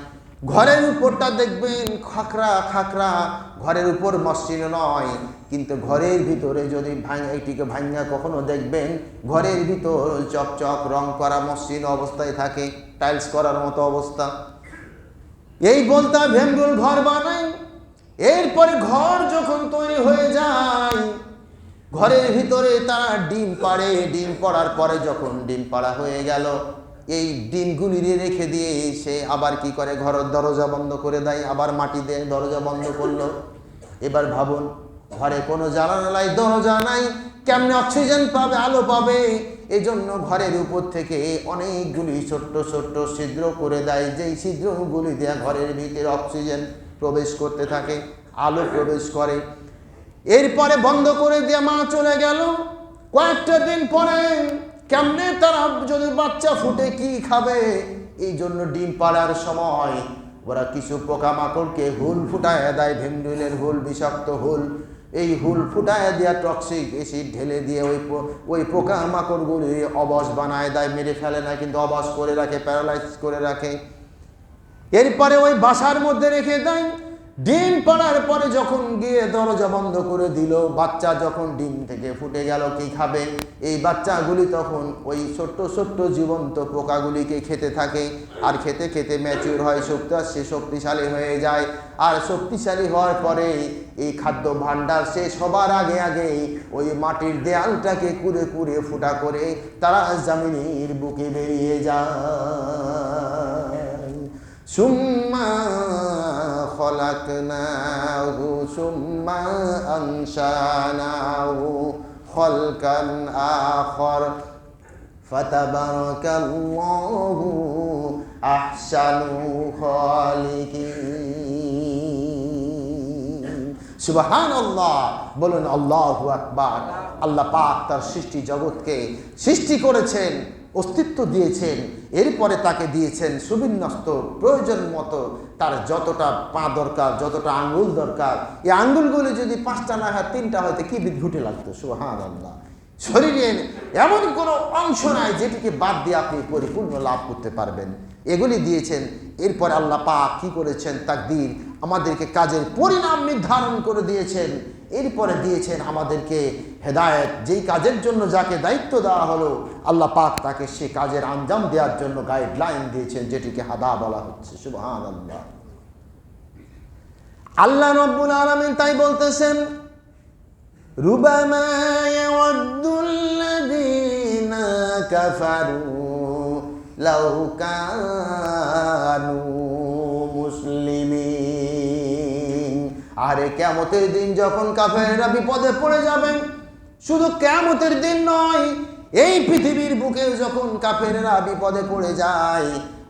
Speaker 1: ঘরের উপরটা দেখবেন খাকরা খাকরা, ঘরের উপর মসৃণ নয়, কিন্তু ঘরের ভিতরে যদি এটিকে ভাঙা কখনো দেখবেন ঘরের ভিতর চকচক রং করা মসৃণ অবস্থায় থাকে, টাইলস করার মতো অবস্থা। এই বলতা ভেমরুল ঘর বানায়। এরপরে ঘর যখন তৈরি হয়ে যায়, ঘরের ভিতরে তারা ডিম পাড়ে। ডিম পাড়ার পরে যখন ডিম পাড়া হয়ে গেল, এই ডিমগুলি রেখে দিয়ে সে আবার কি করে, ঘরের দরজা বন্ধ করে দেয়, আবার মাটি দিয়ে দরজা বন্ধ করলো। এবার ভাবুন, ঘরে কোনো জানালা নাই, দরজা নাই, কেমনে অক্সিজেন পাবে, আলো পাবে? এই জন্য ঘরের উপর থেকে অনেকগুলি ছোট্ট ছোট্ট ছিদ্র করে দেয়, যেই ছিদ্রগুলি দেয়া ঘরের ভিতরে অক্সিজেন প্রবেশ করতে থাকে, আলো প্রবেশ করে। এরপরে বন্ধ করে দিয়ে মা চলে গেল। কয়েকটা দিন পরে কেমনে তারা যদি বাচ্চা ফুটে কি খাবে, এই জন্য ডিম পাড়ার সময় ওরা কিছু পোকামাকড়কে হুল ফুটায় দেয়, ভেমরুলের হুল, বিষাক্ত হুল। এই হুল ফুটায় দেওয়া টক্সিক এসিড ঢেলে দিয়ে ওই পোকামাকড়গুলি অবশ বানায় দেয়, মেরে ফেলে না কিন্তু অবশ করে রাখে, প্যারালাইজ করে রাখে। এরপরে ওই বাসার মধ্যে রেখে দেয়। ডিম পাড়ার পরে যখন গিয়ে দরজা বন্ধ করে দিল, বাচ্চা যখন ডিম থেকে ফুটে গেল, কি খাবে? এই বাচ্চাগুলি তখন ওই ছোট্ট ছোট্ট জীবন্ত পোকাগুলিকে খেতে থাকে, আর খেতে খেতে ম্যাচিউর হয়, শক্তিশালী হয়ে যায়। আর শক্তিশালী হওয়ার পরে এই খাদ্য ভাণ্ডার শেষ হবার আগে আগে ওই মাটির দেয়ালটাকে কুরে কুরে ফুটা করে তারা জমিনের বুকে বেরিয়ে যায়। সুম্মা খলাকনাহু সুম্মা আনশানাহু খলকান আখর ফাতাবারাকাল্লাহু আহসানুল খালিকিন। সুবহানাল্লাহ, বলুন আল্লাহু আকবার। আল্লাহ পাক তার সৃষ্টি জগৎকে সৃষ্টি করেছেন, অস্তিত্ব দিয়েছেন, এরপরে তাকে দিয়েছেন সুবিন্যস্ত প্রয়োজন মতো তার যতটা পা দরকার, যতটা আঙ্গুল দরকার। এই আঙ্গুলগুলি যদি 5টা না হয় 3টা হয়তো কি বিদ্ঘুটে লাগতো। সুবহানাল্লাহ। শরীরের এমন কোনো অংশ নাই যেটিকে বাদ দিয়ে আপনি পরিপূর্ণ লাভ করতে পারবেন, এগুলি দিয়েছেন। এরপরে আল্লাহ পাক কি করেছেন, তাকদীর আমাদেরকে কাজের পরিণাম নির্ধারণ করে দিয়েছেন। এরপরে দিয়েছেন আমাদেরকে হেদায়েত, যেই কাজের জন্য যাকে দায়িত্ব দেওয়া হলো আল্লাহ পাক তাকে সে কাজের আঞ্জাম দেওয়ার জন্য গাইডলাইন দিয়েছেন, যেটিকে হাদা বলা হচ্ছে। সুবহানাল্লাহ। আল্লাহ রাব্বুল আলামিন তাই বলতেছেন, রুবামা ইয়াওয়াদ্দুল্লাযীনা কাফারু লাউ কানু মুসলিমিন। আরে কিয়ামতের দিন যখন কাফেররা বিপদে পড়ে যাবেন, শুধু কিয়ামতের দিন নয়, এই পৃথিবীর বুকে যখন কাফেররা বিপদে পড়ে যায়,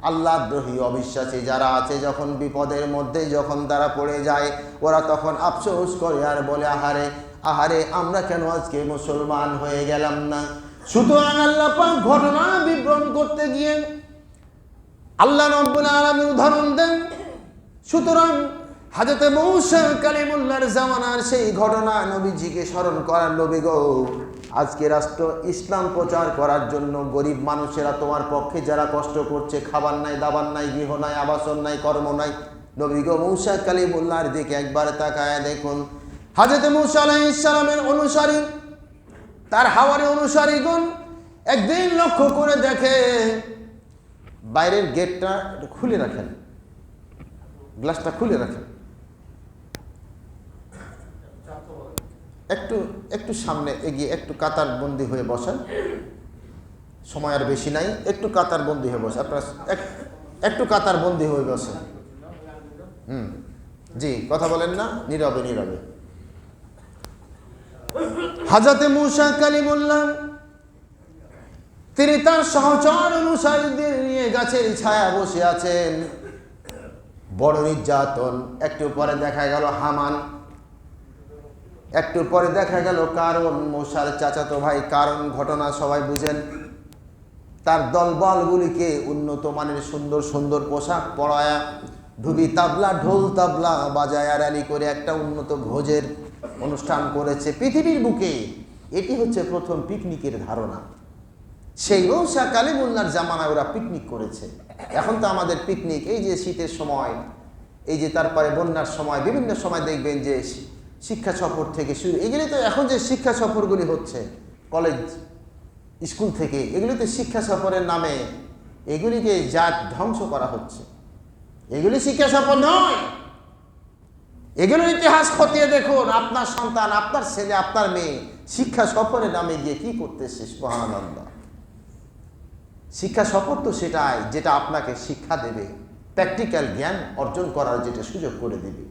Speaker 1: আল্লাহদ্রোহী অবিশ্বাসী যারা আছে যখন বিপদের মধ্যে যখন তারা পড়ে যায়, ওরা তখন আফসোস করে আর বলে, আহারে আহারে আমরা কেন আজকে মুসলমান হয়ে গেলাম না। সুতরাং আল্লাহ পাক ঘটনা বিবরণ করতে গিয়ে আল্লাহ রাব্বুল আলামিন উদাহরণ দেন। সুতরাং হযরত মূসা কালিমুল্লাহর জামানার সেই ঘটনা নবীজিকে স্মরণ করার, নবী গো আজকে রাষ্ট্র ইসলাম প্রচার করার জন্য গরিব মানুষেরা তোমার পক্ষে যারা কষ্ট করছে, খাবার নাই, দাবার নাই, গৃহ নাই, আবাসন নাই, কর্ম নাই, নবী গো মূসা কালিমুল্লাহর দিকে একবার তাকায় দেখুন। হযরত মূসা আলাইহিস সালামের অনুসারী, তার হাওয়ারি অনুসারীগণ একদিন লক্ষ্য করে দেখে বাইরের গেটটা খুলে রাখেন, গ্লাসটা খুলে রাখেন, একটু সামনে এগিয়ে একটু কাতার বন্দি হয়ে বসেন, সময় আর বেশি নাই, একটু কাতার বন্দি হয়ে বসে, আপনারা একটু কাতার বন্দি হয়ে বসেন। জি, কথা বলেন না, নীরবে নীরবে। হযরত মূসা কালিমুল্লাহ তিনি তার সহচর অনুসারীদের নিয়ে গাছের ছায়া বসে আছেন। বড় নির্যাতন। একটু পরে দেখা গেল হামান, একটু পরে দেখা গেল কারণ, মূসার চাচাতো ভাই কারণ। ঘটনা সবাই বুঝেন। তার দলবলগুলিকে উন্নত মানের সুন্দর সুন্দর পোশাক পরায়া, ঢুবি তাবলা ঢোল তাবলা বাজায় র্যালি করে একটা উন্নত ভোজের অনুষ্ঠান করেছে পৃথিবীর বুকে। এটি হচ্ছে প্রথম পিকনিকের ধারণা। সেই মূসা কালিমুল্লাহর জামানায় ওরা পিকনিক করেছে। এখন তো আমাদের পিকনিক এই যে শীতের সময়, এই যে তারপরে বন্যার সময়, বিভিন্ন সময় দেখবেন যে শিক্ষা সফর থেকে শুরু, এগুলি তো এখন যে শিক্ষা সফরগুলি হচ্ছে কলেজ স্কুল থেকে, এগুলিতে শিক্ষা সফরের নামে এগুলিকে জাত ধ্বংস করা হচ্ছে। এগুলি শিক্ষা সফর নয়। এগুলোর ইতিহাস খতিয়ে দেখুন। আপনার সন্তান, আপনার ছেলে, আপনার মেয়ে শিক্ষা সফরের নামে গিয়ে কি করতেছে। সুবহানাল্লাহ। শিক্ষা সফর তো সেটাই যেটা আপনাকে শিক্ষা দেবে, প্র্যাকটিক্যাল জ্ঞান অর্জন করার যেটা সুযোগ করে দেবে।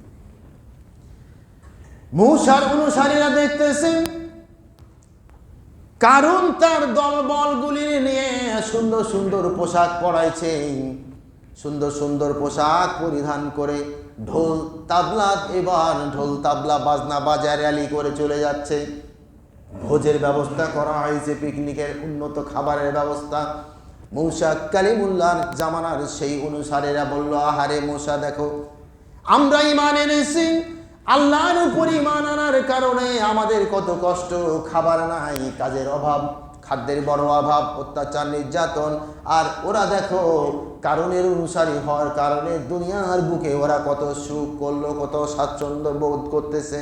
Speaker 1: মূসার অনুসারীরা দেখতেছেন কারণ তার দলবলগুলি নিয়ে সুন্দর সুন্দর পোশাক পরাইছে, সুন্দর সুন্দর পোশাক পরিধান করে ঢোল তাবলা, এবার ঢোল তাবলা বাজনা বাজায় র্যালি করে চলে যাচ্ছে। ভোজের ব্যবস্থা করা হয়েছে, পিকনিকের উন্নত খাবারের ব্যবস্থা। মূসা কালিমুল্লাহর জামানার সেই অনুসারীরা বলল, আহারে মূসা দেখো, আমরা ঈমান এনেছি, আল্লাহর উপর ঈমান আনার কারণে আমাদের কত কষ্ট, খাবার নাই, কাজের অভাব, খাদ্যের বড় অভাব, অত্যাচার নির্যাতন। আর ওরা দেখো কারণের অনুসারী হওয়ার কারণে দুনিয়ার বুকে ওরা কত সুখ করলো, কত স্বাচ্ছন্দ্য বোধ করতেছে।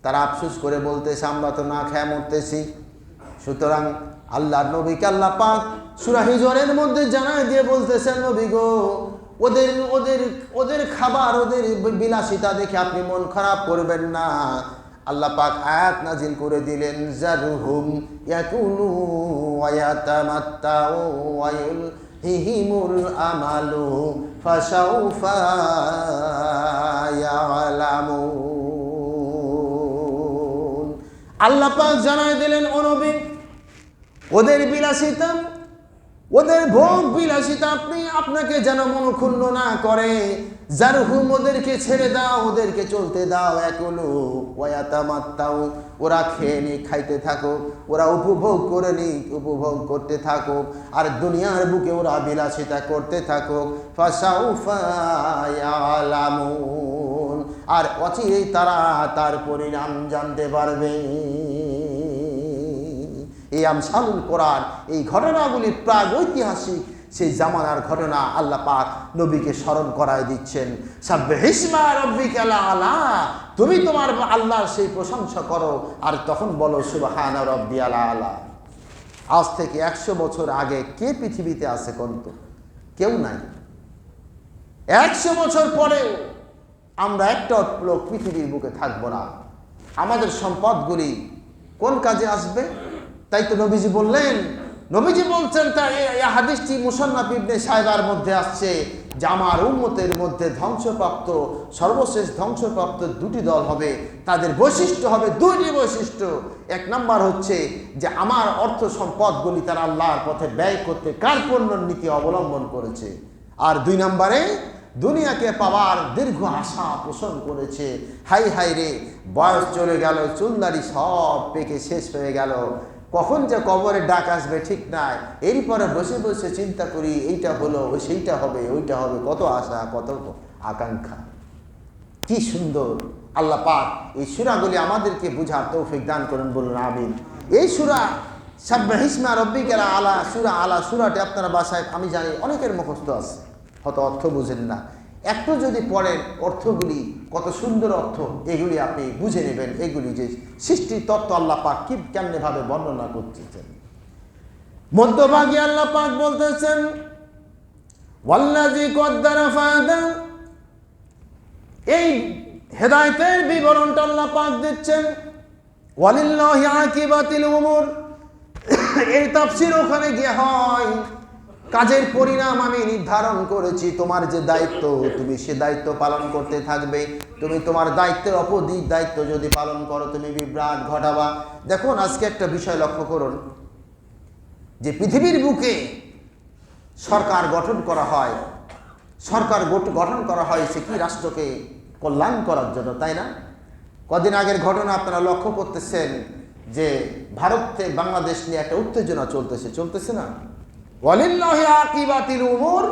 Speaker 1: তারা আফসোস করে বলতেছে আমরা তো না খেয়ে মরতেছি। সুতরাং আল্লাহর নবীকে আল্লাহ পাক সূরা হিজরের মধ্যে জানায় দিয়ে বলতেছেন, নবী গো, ওদের ওদের ওদের খাবার, ওদের বিলাসিতা দেখে আপনি মন খারাপ করবেন না। আল্লাহ পাক আয়াত নাজিল করে দিলেন, জারহুম ইয়াকুলু ওয়া ইয়াতামাত্তাউ ওয়া ইলহিমুল আমালু ফাসাউফা ইয়ালামুন। আল্লাহ পাক জানায় দিলেন, ও নবী, ওদের বিলাসিতা, ওদের ভোগ বিলাসিতা আপনাকে যেন মনক্ষুণ্ণ না করে। জারহুম, ওদেরকে ছেড়ে দাও, ওদেরকে চলতে দাও। একুলু ওয়া ইয়াতামাত্তাউ, ওরা খেয়ে নি, খাইতে থাকো, ওরা উপভোগ করে নি, উপভোগ করতে থাকো, আর দুনিয়ার বুকে ওরা বিলাসিতা করতে থাকো। ফাসাউফা ইয়ালামুন, আর অচিরেই তারা তার পরিণাম জানতে পারবে। এই আমসালুল কোরআন, এই ঘটনাগুলি প্রাগৈতিহাসিক সেই জামানার ঘটনা। আল্লাহ পাক নবীকে স্মরণ করায় দিচ্ছেন, সাব্বিহিসমা রাব্বিকাল আলা, তুমি তোমার আল্লাহর সেই প্রশংসা করো, আর তখন বলো সুবহানা রাব্বিয়াল আলা। আজ থেকে 100 বছর আগে কে পৃথিবীতে আছে কোনতো? কেউ নাই। 100 বছর পরেও আমরা একটা লোক পৃথিবীর বুকে থাকবো না। আমাদের সম্পদগুলি কোন কাজে আসবে? তাই তো নবীজি বললেন, নবীজি বলছেন, তা এই হাদিসটি মুসান্নাফ ইবনে সাইবার মধ্যে আসছে যে আমার উম্মতের মধ্যে ধ্বংসপ্রাপ্ত, সর্বশেষ ধ্বংসপ্রাপ্ত দুটি দল হবে। তাদের বৈশিষ্ট্য হবে দুইটি বৈশিষ্ট্য। এক নাম্বার হচ্ছে যে আমার অর্থ সম্পদগুলি তারা আল্লাহর পথে ব্যয় করতে কার্পণ্যের নীতি অবলম্বন করেছে। আর 2 নম্বরে দুনিয়াকে পাওয়ার দীর্ঘ আশা পোষণ করেছে। হাই হাই রে, বয়স চলে গেল, চুলদারি সব পেকে শেষ হয়ে গেল, কখন যে কবরে ডাক আসবে ঠিক নাই। এরপরে বসে বসে চিন্তা করি, এইটা হলো, সেইটা হবে, ওইটা হবে, কত আশা, কত আকাঙ্ক্ষা। কি সুন্দর আল্লাহ পাক এই সূরাগুলি আমাদেরকে বুঝার তৌফিক দান করেন, বলুন আমিন। এই সূরা সাব্বিহিসমা রাব্বিকাল আলা, সূরা আলা সূরাটি আপনারা বাসায় আমি জানি অনেকের মুখস্থ আছে, হয়তো অর্থ বুঝেন না। একটু যদি পড়েন অর্থগুলি, কত সুন্দর অর্থ, এগুলি আপনি বুঝে নেবেন। এগুলি যে সৃষ্টির তত্ত্ব আল্লাহ পাক কি কেমনে ভাবে বর্ণনা করতেছেন। মধ্যভাগে আল্লাহ পাক বলতেছেন, ওয়াল্লাযী কদ্দারা ফাহাদা, এই হেদায়েতের বিবরণটা আল্লাহ পাক দিচ্ছেন। ওয়ালিল্লাহি আকিবাতুল উমুর, এই তাফসীর ওখানে গিয়ে হয়, কাজের পরিণাম আমি নির্ধারণ করেছি। তোমার যে দায়িত্ব, তুমি সে দায়িত্ব পালন করতে থাকবে। তুমি তোমার দায়িত্বের অপোজিট দায়িত্ব যদি পালন করো, তুমি বিভ্রাট ঘটাবা। দেখুন, আজকে একটা বিষয় লক্ষ্য করুন, যে পৃথিবীর বুকে সরকার গঠন করা হয়, সরকার গঠন করা হয়েছে কি রাষ্ট্রকে কল্যাণ করার জন্য, তাই না? কদিন আগের ঘটনা আপনারা লক্ষ্য করতেছেন যে ভারতে বাংলাদেশ নিয়ে একটা উত্তেজনা চলতেছে না? ওয়ালিল্লাহি আকিবাতিল উমুর,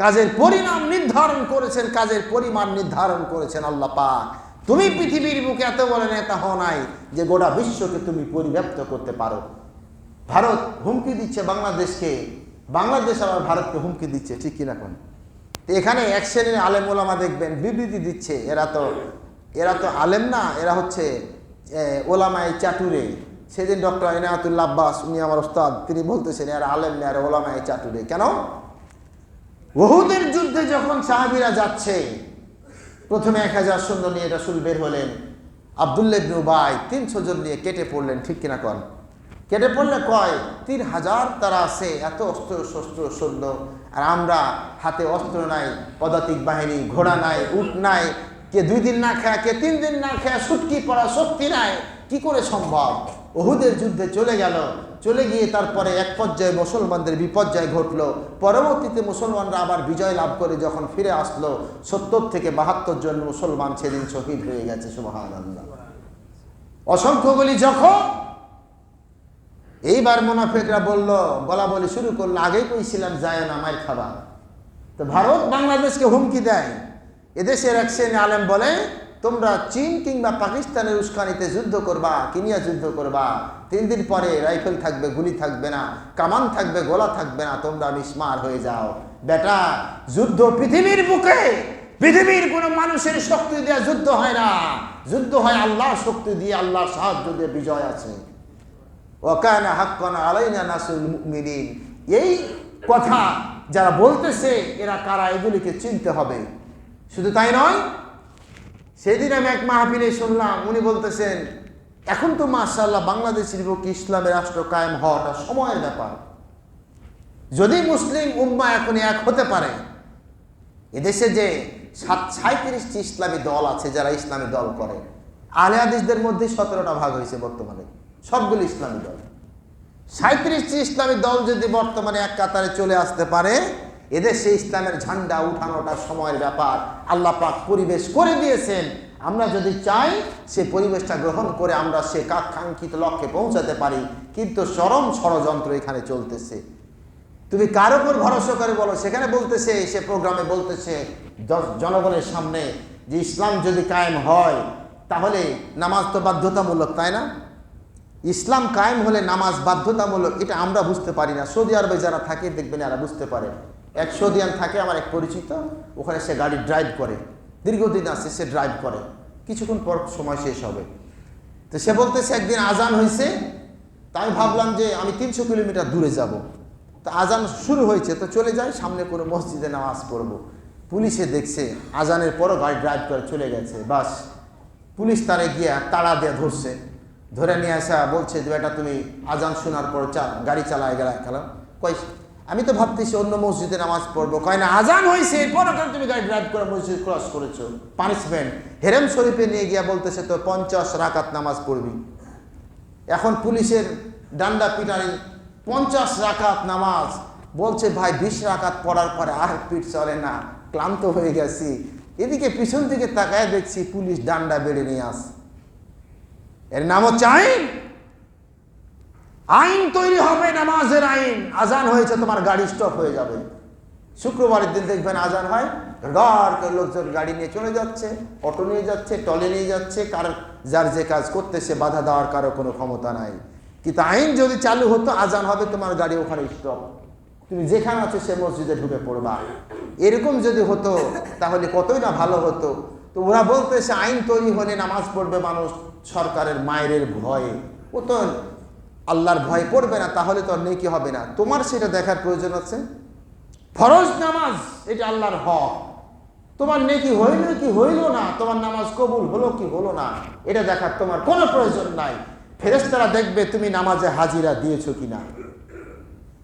Speaker 1: কাজের পরিণাম নির্ধারণ করেছেন, কাজের পরিমাণ নির্ধারণ করেছেন আল্লাহ পাক। তুমি পৃথিবীর বুকে এত বড় নেতা হও নাই যে গোটা বিশ্বকে তুমি পরিব্যাপ্ত করতে পারো। ভারত হুমকি দিচ্ছে বাংলাদেশকে, বাংলাদেশ আবার ভারতকে হুমকি দিচ্ছে, ঠিক কিনা? কোন এখানে এক শ্রেণীর আলেম ওলামা দেখবেন বিবৃতি দিচ্ছে, এরা তো আলেম না, এরা হচ্ছে ওলামায়ে চাটুরে। সেদিন ডক্টর ইনায়াতুল্লাহ আব্বাস, উনি আমার ওস্তাদ, তিনি বলতেছেন এরা আলেম না, এরা ওলামায়ে চাটুরে। কেন? উহুদের যুদ্ধে যখন সাহাবীরা যাচ্ছে, প্রথমে 1000 সৈন্য নিয়ে রাসূল বের হলেন, আব্দুল্লাহ ইবনে উবাই 300 জন নিয়ে কেটে পড়লেন, ঠিক কিনা? কোন কেটে পড়লে কয় 3000 তারা আছে, এত অস্ত্র শস্ত্র সৈন্য, আর আমরা হাতে অস্ত্র নাই, পদাতিক বাহিনী, ঘোড়া নাই, উট নাই, কে 2 দিন না খায়, কে 3 দিন না খায়, সুটকি পড়া শক্তি নাই, কি করে সম্ভব? উহুদের যুদ্ধে চলে গিয়ে তারপরে এক পর্যায়ে মুসলমানদের বিপর্যয় ঘটলো। পরবর্তীতে মুসলমানরা আবার বিজয় লাভ করে যখন ফিরে আসলো, 70 থেকে 72 জন মুসলমান সেদিন শহীদ হয়ে গেছে। সুবহানাল্লাহ। অসংখ্যগুলি জখম। এইবার মুনাফিকরা বলা বলি শুরু করলো, আগেই কইছিলাম যায় না, মাইর খাবা। তো ভারত বাংলাদেশকে হুমকি দেয়। এদেশের এক শ্রেণী আলেম বলে, তোমরা চীন কিংবা পাকিস্তানের উস্কানিতে যুদ্ধ করবা, কিনিয়া যুদ্ধ করবা, 3 দিন পরে রাইফেল থাকবে, গুলি থাকবে না, কামান থাকবে, গোলা থাকবে না, তোমরা মিসমার হয়ে যাও। বেটা, যুদ্ধ পৃথিবীর বুকে, পৃথিবীর কোনো মানুষের শক্তি দিয়ে যুদ্ধ হয় না, যুদ্ধ হয় আল্লাহর শক্তি দিয়ে, আল্লাহর সাহায্য দিয়ে বিজয় আছে। ওয়াকানা হাক্কান আলাইনা নাসরুল মুমিনিন। এই কথা যারা বলতেছে এরা কারা, এগুলিকে চিনতে হবে। শুধু তাই নয়, সেদিন আমি এক মাহফিলে শুনলাম, উনি বলতেছেন এখন তো মাশাআল্লাহ বাংলাদেশের বুকে ইসলামের রাষ্ট্র কায়েম হওয়াটা সময়ের ব্যাপার। যদি মুসলিম উম্মাহ এখন এক হতে পারে, এদেশে যে 37টি ইসলামী দল আছে যারা ইসলামী দল করে, আহলে হাদিসদের মধ্যে 17টা ভাগ হয়েছে বর্তমানে, সবগুলো ইসলামী দল। 37টি ইসলামী দল যদি বর্তমানে এক কাতারে চলে আসতে পারে, এদেশে ইসলামের ঝান্ডা উঠানোটা সময়ের ব্যাপার। আল্লাহ পাক পরিবেশ করে দিয়েছেন, আমরা যদি চাই সে পরিবেশটা গ্রহণ করে আমরা সে কাঙ্ক্ষিত লক্ষ্যে পৌঁছাতে পারি। কিন্তু চরম ষড়যন্ত্র এখানে চলতেছে। তুমি কার উপর ভরসা করে বলো? সেখানে বলতেছে, সে প্রোগ্রামে বলতেছে জনগণের সামনে যে ইসলাম যদি কায়েম হয় তাহলে নামাজ তো বাধ্যতামূলক, তাই না? ইসলাম কায়েম হলে নামাজ বাধ্যতামূলক, এটা আমরা বুঝতে পারি না। সৌদি আরবে যারা থাকে দেখবেন এরা বুঝতে পারে। এক সৌদিয়ান থাকে আমার এক পরিচিত, ওখানে সে গাড়ি ড্রাইভ করে, দীর্ঘদিন আছে সে ড্রাইভ করে, কিছুক্ষণ পর সময় শেষ হবে। তো সে বলতেছে একদিন আজান হয়েছে, তাই আমি ভাবলাম যে আমি 300 কিলোমিটার দূরে যাব। তো আজান শুরু হয়েছে, তো চলে যাই সামনে কোনো মসজিদে নামাজ পড়ব। পুলিশে দেখছে আজানের পরও গাড়ি ড্রাইভ করে চলে গেছে। বাস পুলিশ তারে গিয়া তাড়া দিয়ে ধরছে, ধরে নিয়ে আসা বলছে যে এটা তুমি আজান শোনার পর গাড়ি চালায় গেলাম। কই আমি তো ভাবতেছি অন্য মসজিদে নামাজ পড়বো। কয় না, আজান হয়েছে এরপরও কেন তুমি গাড়ি ড্রাইভ করে মসজিদ ক্রস করেছো, পানিশমেন্ট। হেরেম শরীফে নিয়ে গিয়া বলতেছে তো 50 রাকাত নামাজ পড়বি। এখন পুলিশের ডান্ডা পিটারি, 50 রাকাত নামাজ। বলছে ভাই 20 রাকাত পড়ার পরে আর পিঠ চলে না, ক্লান্ত হয়ে গেছি। এদিকে পিছন দিকে তাকায় দেখছি পুলিশ ডান্ডা বেড়ে নিয়ে আস। এর নাম হচ্ছে আইন। আইন তৈরি হবে, নামাজের আইন। আজান হয়েছে, তোমার গাড়ি স্টপ হয়ে যাবে। শুক্রবারের দিন দেখবেন আজান হয়, লোকজন গাড়ি নিয়ে চলে যাচ্ছে, অটো নিয়ে যাচ্ছে, টলে নিয়ে যাচ্ছে, যার যে কাজ করতে সে বাধা দেওয়ার কারো কোনো ক্ষমতা নাই। কিন্তু আইন যদি চালু হতো, আজান হবে, তোমার গাড়ি ওখানে স্টপ, তুমি যেখানে আছো সে মসজিদে ঢুকে পড়বা। এরকম যদি হতো তাহলে কতই না ভালো হতো। তো ওরা বলতেছে আইন তৈরি হলে নামাজ পড়বে মানুষ সরকারের মায়ের ভয়ে, ও তো আল্লাহর ভয় পড়বে না, তাহলে তো আর নেকি হবে না। তোমার সেটা দেখার প্রয়োজন আছে। ফরজ নামাজ এটা আল্লাহর হক, তোমার নেকি হইল কি হইল না, তোমার নামাজ কবুল হলো কি হলো না, এটা দেখার তোমার কোনো প্রয়োজন নাই। ফেরেশতারা দেখবে তুমি নামাজে হাজিরা দিয়েছো কিনা।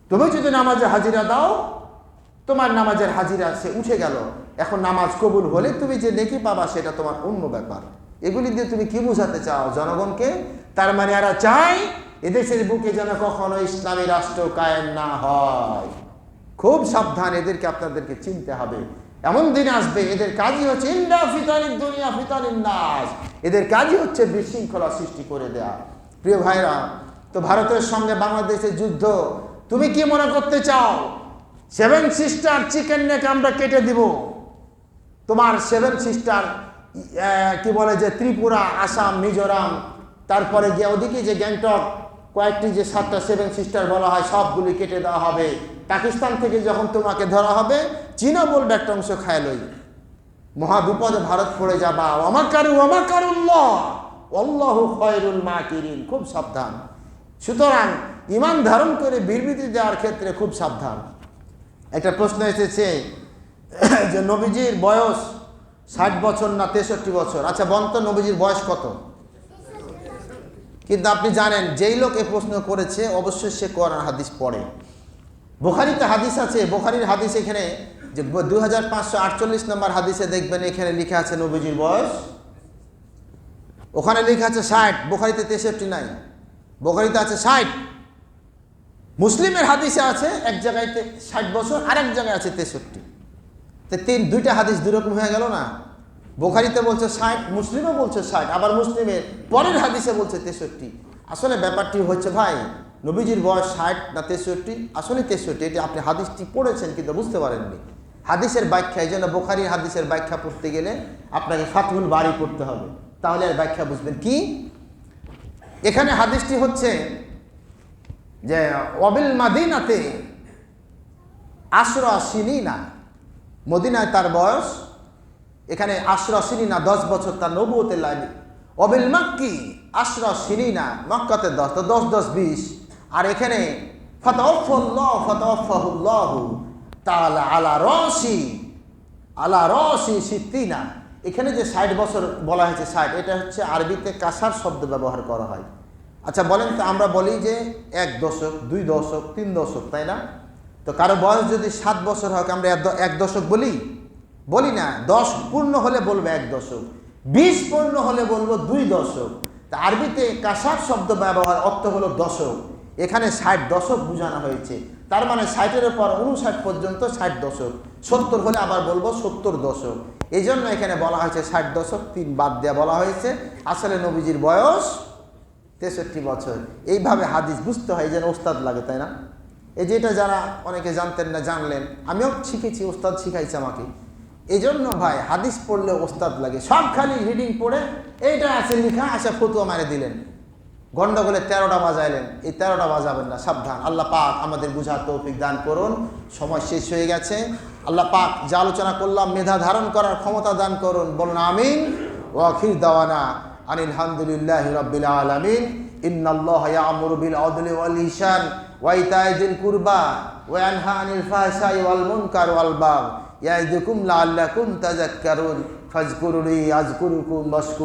Speaker 1: তুমি যদি নামাজে হাজিরা দাও, তোমার নামাজের হাজিরা সে উঠে গেল। এখন নামাজ কবুল হলে তুমি যে নেকি পাবা সেটা তোমার অন্য ব্যাপার। এগুলি দিয়ে তুমি কি বোঝাতে চাও জনগণকে? তার মানে এরা চায় এদেশের বুকে যেন কখনো ইসলামী রাষ্ট্র কায়েম না হয়। খুব সাবধান, এদেরকে আপনাদেরকে চিনতে হবে। এমন দিন আসবে এদের কাজই হচ্ছে ইন্না ফিতানিদ দুনিয়া ফিতানিন নাস, এদের কাজই হচ্ছে বিশৃঙ্খলা সৃষ্টি করে দেয়া। প্রিয় ভাইরা, তো ভারতের সঙ্গে বাংলাদেশের যুদ্ধ তুমি কি মনে করতে চাও? 7 সিস্টার চিকেন নেক আমরা কেটে দিব? তোমার 7 সিস্টার কি বলে যে ত্রিপুরা, আসাম, মিজোরাম, তারপরে গিয়ে ওদিকে যে গ্যাংটক কয়েকটি যে 7টা 7 সিস্টার বলা হয় সবগুলি কেটে দেওয়া হবে। পাকিস্তান থেকে যখন তোমাকে ধরা হবে চীনও বলবে একটা অংশ খায় লই। মহা বিপদে ভারত পড়ে যাবা। ওয়ামাকারুল্লাহ আল্লাহু খায়রুল মাকিরিন। খুব সাবধান। সুতরাং ঈমান ধারণ করে বিবৃতি দেওয়ার ক্ষেত্রে খুব সাবধান। একটা প্রশ্ন এসেছে যে নবীজির বয়স 60 বছর না 63 বছর? আচ্ছা বন্ত নবীজির বয়স কত? কিন্তু আপনি জানেন যেই লোক এই প্রশ্ন করেছে অবশ্যই সে কোরআন হাদিস পড়ে। বুখারীতে হাদিস আছে, বুখারীর হাদিস এখানে যে 2548 নম্বর হাদিসে দেখবেন এখানে লেখা আছে নবীজির বয়স, ওখানে লেখা আছে 60, বুখারীতে 63 নাই, বুখারীতে আছে 60। মুসলিমের হাদিসে আছে এক জায়গায় 60 বছর আর এক জায়গায় আছে 63। তো দুইটা হাদিস দুই রকম হয়ে গেল না? বুখারীতে বলছে 60, মুসলিমে বলছে 60, আবার মুসলিমের পরের হাদিসে বলছে 63। আসলে ব্যাপারটি হচ্ছে ভাই নবীজির বয়স 60 না 63? আসলে 63। এটি আপনি হাদিসটি পড়েছেন কিন্তু বুঝতে পারেননি। হাদিসের ব্যাখ্যা, এই জন্য বুখারীর হাদিসের ব্যাখ্যা পড়তে গেলে আপনাকে ফাতহুল বারী পড়তে হবে, তাহলে আর ব্যাখ্যা বুঝবেন। কি এখানে হাদিসটি হচ্ছে যে ওয়াবিল মাদিনাতে আশরা সিনিনা, মদিনায় তার বয়স, এখানে আশরা সিনিনা 10 বছর তার নবুয়তের লাইনে। ওয়াবিল মাক্কি আশরা সিনিনা, মক্কাতে 10, তো 10 10 20। আর এখানে ফাতাওয়াফাহুল্লাহু তাআলা আলা রাসি সিত্তিনা, এখানে যে 60 বছর বলা হয়েছে 60, এটা হচ্ছে আরবিতে কাসার শব্দ ব্যবহার করা হয়। আচ্ছা বলেন তো, আমরা বলি যে 1 দশক 2 দশক 3 দশক, তাই না? তো কারো বয়স যদি 7 বছর হয় আমরা 1 দশক বলি না। 10 পূর্ণ হলে বলবো 1 দশক, 20 পূর্ণ হলে বলবো 2 দশক। তা আরবিতে কাসার শব্দ ব্যবহার অর্থ হলো দশক, এখানে 60 দশক বোঝানো হয়েছে। তার মানে 60-এর পর 59 পর্যন্ত 60 দশক, 70 হলে আবার বলবো 70 দশক। এই জন্য এখানে বলা হয়েছে 60 দশক, 3 বাদ দেওয়া বলা হয়েছে। আসলে নবীজির বয়স 63 বছর। এইভাবে হাদিস বুঝতে হয়, যেন ওস্তাদ লাগে, তাই না? এই যেটা যারা অনেকে জানতেন না জানলেন, আমিও শিখেছি, ওস্তাদ শিখাইছে আমাকে। এই জন্য ভাই হাদিস পড়লে ওস্তাদ লাগে। সব খালি রিডিং পড়ে এইটা আছে লেখা, আচ্ছা ফতুয়া মারে দিলেন, গন্ডগোলে 13টা বাজাইলেন। এই 13টা বাজাবেন না, সাবধান। আল্লাহ পাক আমাদের বুঝার তৌফিক দান করুন। সময় শেষ হয়ে গেছে। আল্লাহ পাক যা আলোচনা করলাম মেধা ধারণ করার ক্ষমতা দান করুন, বলুন আমিন। ওয়া আখির দাওয়ানা আনিল হামদুলিল্লাহি রাব্বিল আলামিন। ইন্নাল্লাহা ইয়া'মুরু বিল আদলি ওয়াল ইহসান ওয়া ইতা'i যিল কুরবা ওয়া ইয়ানহা আনিল ফাহশাই ওয়াল মুনকার ওয়াল বাগই ইয়া'iদুকুম লাআল্লাকুম তাযাক্কারুন। ফাযকুরুনি আযকুরুকুম ওয়াশকুরু